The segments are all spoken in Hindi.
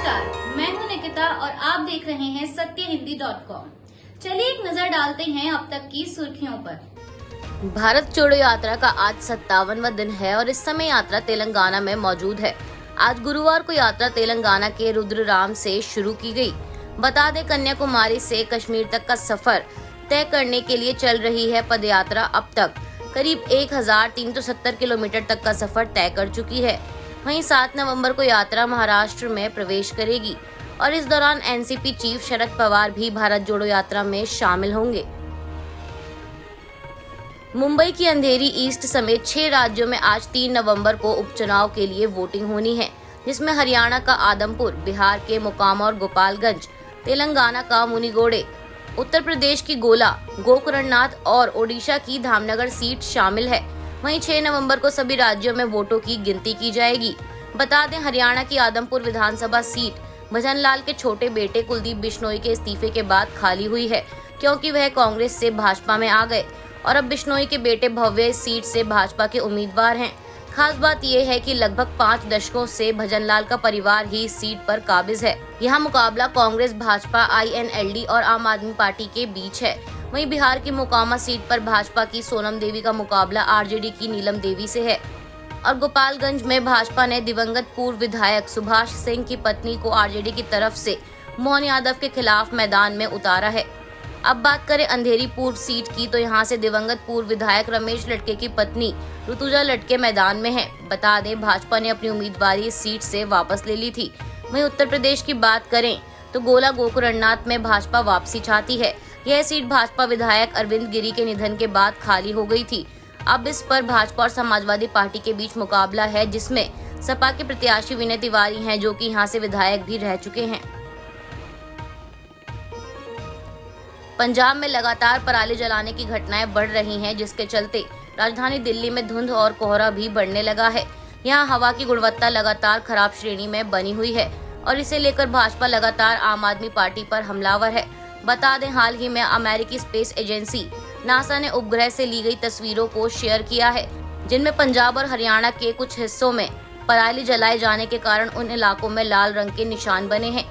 नमस्कार, मैं हूं निकिता और आप देख रहे हैं सत्यहिंदी.com। चलिए एक नजर डालते हैं अब तक की सुर्खियों पर। भारत जोड़ो यात्रा का आज 57वां दिन है और इस समय यात्रा तेलंगाना में मौजूद है। आज गुरुवार को यात्रा तेलंगाना के रुद्रराम से शुरू की गई। बता दें, कन्याकुमारी से कश्मीर तक का सफर तय करने के लिए चल रही है पदयात्रा अब तक करीब 1370 किलोमीटर तक का सफर तय कर चुकी है। वहीं 7 नवंबर को यात्रा महाराष्ट्र में प्रवेश करेगी और इस दौरान एनसीपी चीफ शरद पवार भी भारत जोड़ो यात्रा में शामिल होंगे। मुंबई की अंधेरी ईस्ट समेत 6 राज्यों में आज 3 नवंबर को उपचुनाव के लिए वोटिंग होनी है, जिसमें हरियाणा का आदमपुर, बिहार के मोकामा और गोपालगंज, तेलंगाना का मुनीगोडे, उत्तर प्रदेश की गोला, गोकर्णनाथ और ओडिशा की धामनगर सीट शामिल है। वहीं 6 नवंबर को सभी राज्यों में वोटों की गिनती की जाएगी। बता दें, हरियाणा की आदमपुर विधानसभा सीट भजनलाल के छोटे बेटे कुलदीप बिश्नोई के इस्तीफे के बाद खाली हुई है, क्योंकि वह कांग्रेस से भाजपा में आ गए और अब बिश्नोई के बेटे भव्य इस सीट से भाजपा के उम्मीदवार हैं। खास बात यह है कि लगभग 5 दशकों से भजनलाल का परिवार ही इस सीट पर काबिज है। यह मुकाबला कांग्रेस, भाजपा, INLD और आम आदमी पार्टी के बीच है। वहीं बिहार की मोकामा सीट पर भाजपा की सोनम देवी का मुकाबला RJD की नीलम देवी से है और गोपालगंज में भाजपा ने दिवंगत पूर्व विधायक सुभाष सिंह की पत्नी को RJD की तरफ से मोहन यादव के खिलाफ मैदान में उतारा है। अब बात करें अंधेरी पूर्व सीट की, तो यहां से दिवंगत पूर्व विधायक रमेश लटके की पत्नी ऋतुजा लटके मैदान में है। बता दें, भाजपा ने अपनी उम्मीदवारी इस सीट से वापस ले ली थी। वहीं उत्तर प्रदेश की बात करें तो गोला गोकर्णनाथ में भाजपा वापसी चाहती है। यह सीट भाजपा विधायक अरविंद गिरी के निधन के बाद खाली हो गई थी। अब इस पर भाजपा और समाजवादी पार्टी के बीच मुकाबला है, जिसमें सपा के प्रत्याशी विनय तिवारी हैं, जो कि यहां से विधायक भी रह चुके हैं। पंजाब में लगातार पराली जलाने की घटनाएं बढ़ रही हैं, जिसके चलते राजधानी दिल्ली में धुंध और कोहरा भी बढ़ने लगा है। यहां हवा की गुणवत्ता लगातार खराब श्रेणी में बनी हुई है और इसे लेकर भाजपा लगातार आम आदमी पार्टी पर हमलावर है। बता दें, हाल ही में अमेरिकी स्पेस एजेंसी नासा ने उपग्रह से ली गई तस्वीरों को शेयर किया है, जिनमें पंजाब और हरियाणा के कुछ हिस्सों में पराली जलाए जाने के कारण उन इलाकों में लाल रंग के निशान बने हैं।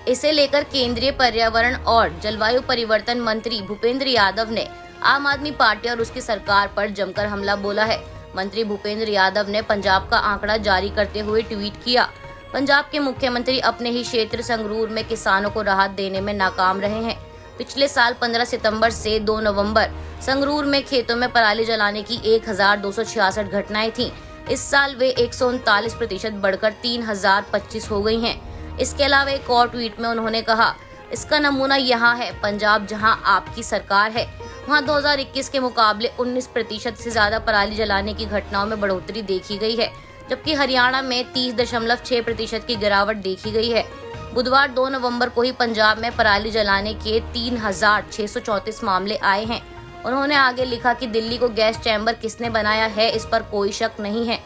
इसे लेकर केंद्रीय पर्यावरण और जलवायु परिवर्तन मंत्री भूपेंद्र यादव ने आम आदमी पार्टी और उसकी सरकार पर जमकर हमला बोला है। मंत्री भूपेंद्र यादव ने पंजाब का आंकड़ा जारी करते हुए ट्वीट किया, पंजाब के मुख्यमंत्री अपने ही क्षेत्र संगरूर में किसानों को राहत देने में नाकाम रहे हैं। पिछले साल 15 सितंबर से 2 नवंबर संगरूर में खेतों में पराली जलाने की 1266 घटनाएं थीं। इस साल वे 139% बढ़कर 3025 हो गई हैं। इसके अलावा एक और ट्वीट में उन्होंने कहा, इसका नमूना यहाँ है, पंजाब जहाँ आपकी सरकार है वहाँ 2021 के मुकाबले 19% से ज्यादा पराली जलाने की घटनाओं में बढ़ोतरी देखी गई है, जबकि हरियाणा में 30.6% की गिरावट देखी गई है। बुधवार 2 नवंबर को ही पंजाब में पराली जलाने के 3634 मामले आए हैं। उन्होंने आगे लिखा कि दिल्ली को गैस चैम्बर किसने बनाया है, इस पर कोई शक नहीं है।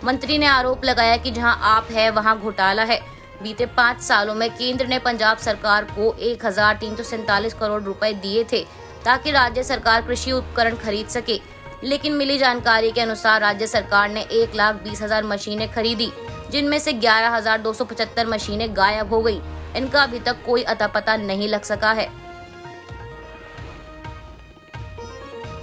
मंत्री ने आरोप लगाया कि जहां आप है वहां घोटाला है। बीते 5 सालों में केंद्र ने पंजाब सरकार को 1347 करोड़ रुपए दिए थे ताकि राज्य सरकार कृषि उपकरण खरीद सके, लेकिन मिली जानकारी के अनुसार राज्य सरकार ने 1,20,000 मशीनें खरीदी, जिनमें से 11,275 मशीनें गायब हो गई। इनका अभी तक कोई अता पता नहीं लग सका है।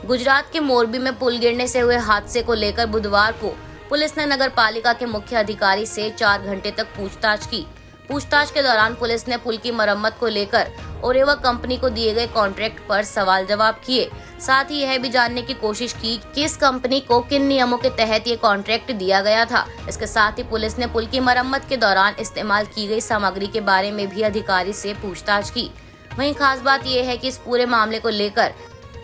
गुजरात के मोरबी में पुल गिरने से हुए हादसे को लेकर बुधवार को पुलिस ने नगर पालिका के मुख्य अधिकारी से 4 घंटे तक पूछताछ की। पूछताछ के दौरान पुलिस ने पुल की मरम्मत को लेकर ओरेवा कंपनी को दिए गए कॉन्ट्रैक्ट पर सवाल जवाब किए। साथ ही यह भी जानने की कोशिश की कि इस कंपनी को किन नियमों के तहत ये कॉन्ट्रैक्ट दिया गया था। इसके साथ ही पुलिस ने पुल की मरम्मत के दौरान इस्तेमाल की गई सामग्री के बारे में भी अधिकारी से पूछताछ की। वहीं खास बात यह है कि इस पूरे मामले को लेकर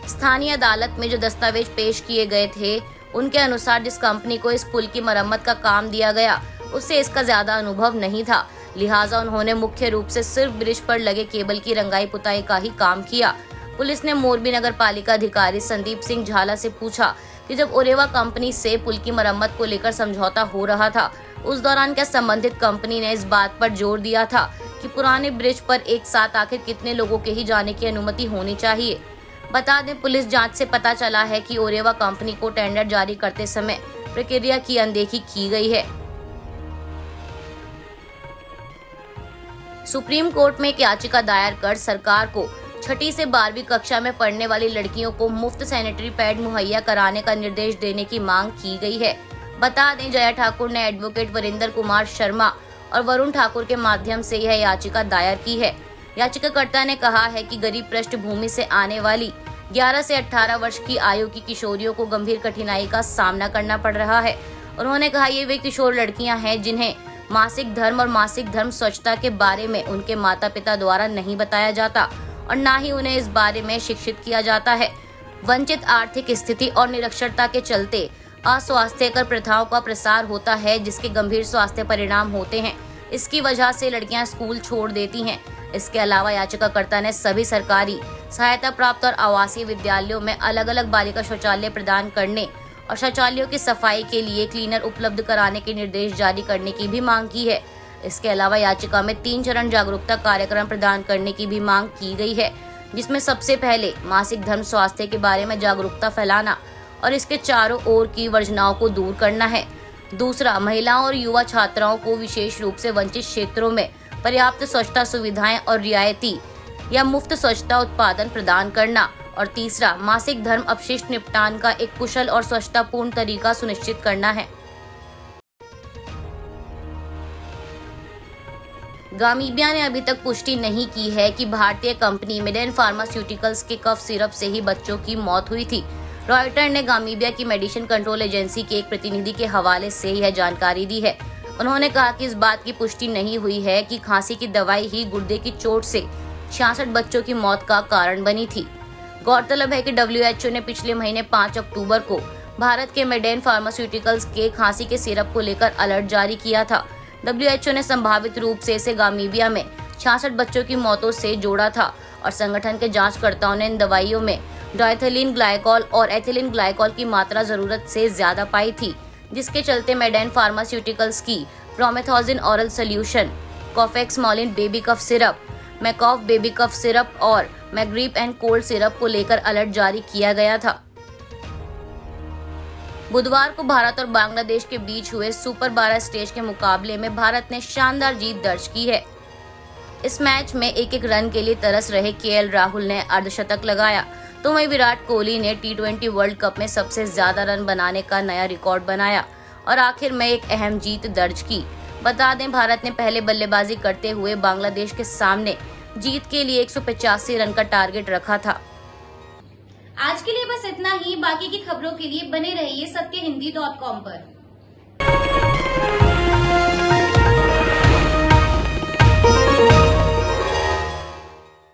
स्थानीय अदालत में जो दस्तावेज पेश किए गए थे, उनके अनुसार जिस कंपनी को इस पुल की मरम्मत का काम दिया गया उससे इसका ज्यादा अनुभव नहीं था, लिहाजा उन्होंने मुख्य रूप से सिर्फ ब्रिज पर लगे केबल की रंगाई पुताई का ही काम किया। पुलिस ने मोरबी नगर पालिका अधिकारी संदीप सिंह झाला से पूछा कि जब ओरेवा कंपनी से पुल की मरम्मत को लेकर समझौता हो रहा था, उस दौरान क्या संबंधित कंपनी ने इस बात पर जोर दिया था कि पुराने ब्रिज पर एक साथ आखिर कितने लोगों के ही जाने की अनुमति होनी चाहिए। बता दें, पुलिस जांच से पता चला है कि ओरेवा कंपनी को टेंडर जारी करते समय प्रक्रिया की अनदेखी की गई है। सुप्रीम कोर्ट में एक याचिका दायर कर सरकार को 6ठी से 12वीं कक्षा में पढ़ने वाली लड़कियों को मुफ्त सैनिटरी पैड मुहैया कराने का निर्देश देने की मांग की गई है। बता दें, जया ठाकुर ने एडवोकेट वरिंदर कुमार शर्मा और वरुण ठाकुर के माध्यम से यह याचिका दायर की है। याचिकाकर्ता ने कहा है कि गरीब पृष्ठभूमि से आने वाली 11 से 18 वर्ष की आयु की किशोरियों को गंभीर कठिनाई का सामना करना पड़ रहा है। उन्होंने कहा, ये वे किशोर लड़कियां हैं जिन्हें मासिक धर्म और मासिक धर्म स्वच्छता के बारे में उनके माता पिता द्वारा नहीं बताया जाता और न ही उन्हें इस बारे में शिक्षित किया जाता है। वंचित आर्थिक स्थिति और निरक्षरता के चलते अस्वास्थ्यकर प्रथाओं का प्रसार होता है, जिसके गंभीर स्वास्थ्य परिणाम होते हैं। इसकी वजह से लड़कियां स्कूल छोड़ देती हैं। इसके अलावा याचिकाकर्ता ने सभी सरकारी सहायता प्राप्त और आवासीय विद्यालयों में अलग अलग बालिका शौचालय प्रदान करने और शौचालयों की सफाई के लिए क्लीनर उपलब्ध कराने के निर्देश जारी करने की भी मांग की है। इसके अलावा याचिका में 3 चरण जागरूकता कार्यक्रम प्रदान करने की भी मांग की गई है, जिसमें सबसे पहले मासिक धर्म स्वास्थ्य के बारे में जागरूकता फैलाना और इसके चारों ओर की वर्जनाओं को दूर करना है। दूसरा, महिलाओं और युवा छात्राओं को विशेष रूप से वंचित क्षेत्रों में पर्याप्त स्वच्छता सुविधाएं और रियायती या मुफ्त स्वच्छता उत्पादन प्रदान करना। और तीसरा, मासिक धर्म अपशिष्ट निपटान का एक कुशल और स्वच्छतापूर्ण तरीका सुनिश्चित करना है। गामीबिया ने अभी तक पुष्टि नहीं की है कि भारतीय कंपनी मेडेन फार्मास्यूटिकल्स के कफ सिरप से ही बच्चों की मौत हुई थी। रॉयटर ने गामीबिया की मेडिसिन कंट्रोल एजेंसी के एक प्रतिनिधि के हवाले से यह जानकारी दी है। उन्होंने कहा कि इस बात की पुष्टि नहीं हुई है कि खांसी की दवाई ही गुर्दे की चोट से 66 बच्चों की मौत का कारण बनी थी। गौरतलब है कि WHO ने पिछले महीने 5 अक्टूबर को भारत के मेडेन फार्मास्यूटिकल्स के खांसी के सिरप को लेकर अलर्ट जारी किया था। WHO ने संभावित रूप से इसे गामीबिया में 66 बच्चों की मौतों से जोड़ा था और संगठन के जांचकर्ताओं ने इन दवाइयों में डाइथिलीन ग्लाइकॉल और एथिलीन ग्लाइकॉल की मात्रा जरूरत से ज्यादा पाई थी, जिसके चलते मेडेन फार्मास्यूटिकल्स की promethazine oral solution, Kofexmalin baby cough syrup, Makoff baby cough syrup और मैग्रीप एंड कोल्ड सिरप को लेकर अलर्ट जारी किया गया था। बुधवार को भारत और बांग्लादेश के बीच हुए सुपर 12 स्टेज के मुकाबले में भारत ने शानदार जीत दर्ज की है। इस मैच में एक रन के लिए तरस रहे KL राहुल ने अर्धशतक लगाया, तो वहीं विराट कोहली ने T20 वर्ल्ड कप में सबसे ज्यादा रन बनाने का नया रिकॉर्ड बनाया और आखिर में एक अहम जीत दर्ज की। बता दें, भारत ने पहले बल्लेबाजी करते हुए बांग्लादेश के सामने जीत के लिए 185 रन का टारगेट रखा था। आज के लिए बस इतना ही। बाकी की खबरों के लिए बने रहिए सत्यहिंदी.com पर।